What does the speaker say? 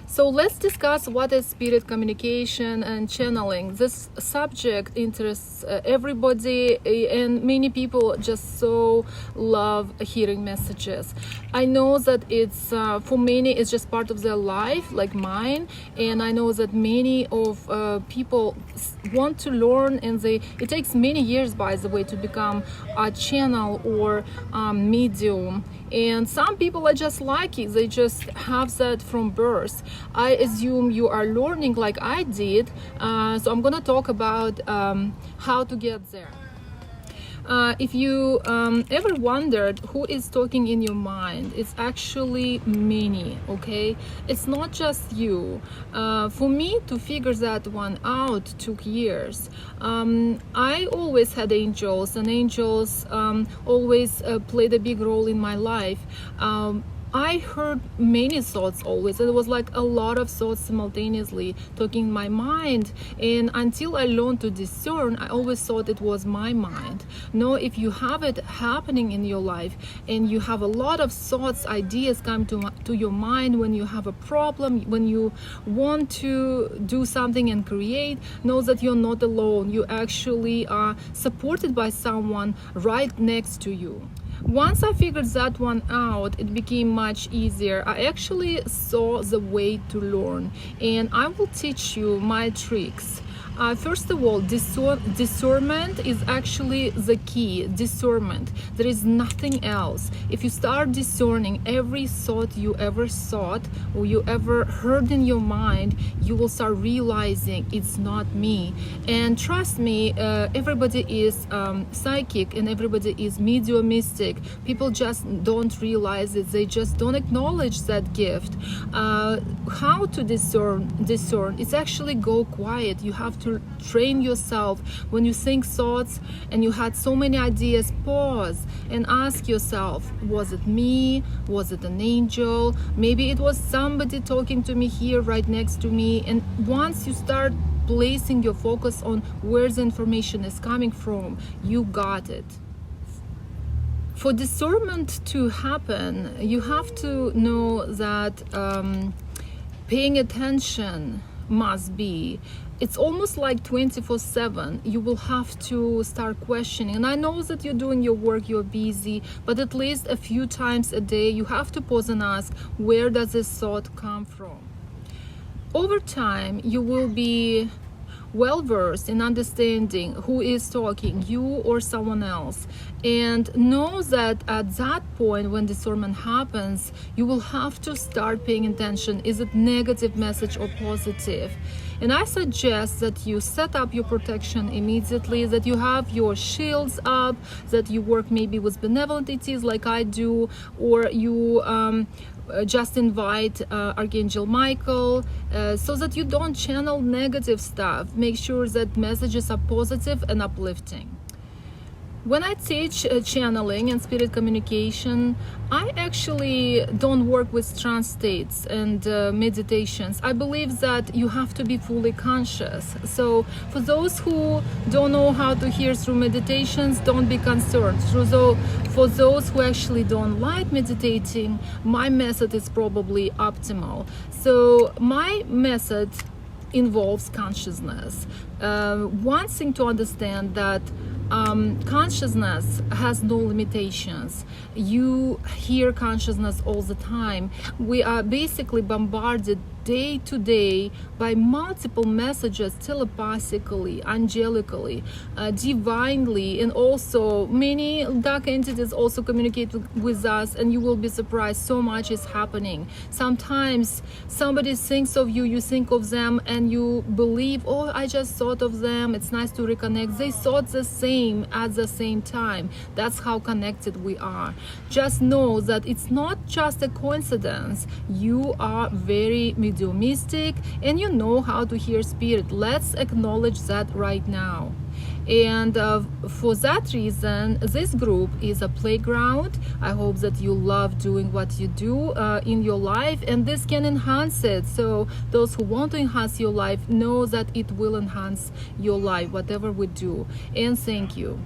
So let's discuss what is spirit communication and channeling. This subject interests everybody, and many people just so love hearing messages. I know that it's for many it's just part of their life, like mine, and I know that many of people want to learn, and it takes many years, by the way, to become a channel or medium. And some people are just lucky, they just have that from birth. I assume you are learning like I did, so I'm gonna talk about how to get there. If you ever wondered who is talking in your mind, it's actually many, okay? It's not just you. For me to figure that one out took years. I always had angels, and angels always played a big role in my life. I heard many thoughts always. It was like a lot of thoughts simultaneously talking in my mind, and until I learned to discern, I always thought it was my mind. No, if you have it happening in your life and you have a lot of thoughts, ideas come to your mind when you have a problem, when you want to do something and create, know that you're not alone. You actually are supported by someone right next to you. Once I figured that one out, it became much easier. I actually saw the way to learn, and I will teach you my tricks. First of all, discernment is actually the key. Discernment. There is nothing else. If you start discerning every thought you ever thought or you ever heard in your mind, you will start realizing it's not me. And trust me, everybody is psychic and everybody is mediumistic. People just don't realize it. They just don't acknowledge that gift. How to discern? It's actually go quiet. You have to train yourself. When you think thoughts and you had so many ideas, pause and ask yourself, was it me? Was it an angel? Maybe it was somebody talking to me here right next to me. And once you start placing your focus on where the information is coming from, you got it. For discernment to happen, you have to know that paying attention must be. It's almost like 24/7. You will have to start questioning. And I know that you're doing your work, you're busy, but at least a few times a day, you have to pause and ask, where does this thought come from? Over time, you will be well versed in understanding who is talking, you or someone else, and know that at that point when discernment happens, you will have to start paying attention. Is it negative message or positive? And I suggest that you set up your protection immediately, that you have your shields up, that you work maybe with benevolent entities like I do, or you just invite Archangel Michael, so that you don't channel negative stuff. Make sure that messages are positive and uplifting. When I teach channeling and spirit communication, I actually don't work with trance states and meditations. I believe that you have to be fully conscious. So for those who don't know how to hear through meditations, don't be concerned. For those who actually don't like meditating, my method is probably optimal. So my method involves consciousness. One thing to understand that consciousness has no limitations. You hear consciousness all the time. We are basically bombarded day to day by multiple messages telepathically, angelically, divinely, and also many dark entities also communicate with us, and you will be surprised, so much is happening. Sometimes somebody thinks of you, you think of them, and you believe, oh, I just thought of them, it's nice to reconnect. They thought the same at the same time. That's how connected we are. Just know that it's not just a coincidence. You are very mediumistic and you know how to hear spirit. Let's acknowledge that right now. And for that reason, this group is a playground. I hope that you love doing what you do in your life, and this can enhance it. So those who want to enhance your life know that it will enhance your life, whatever we do. And thank you.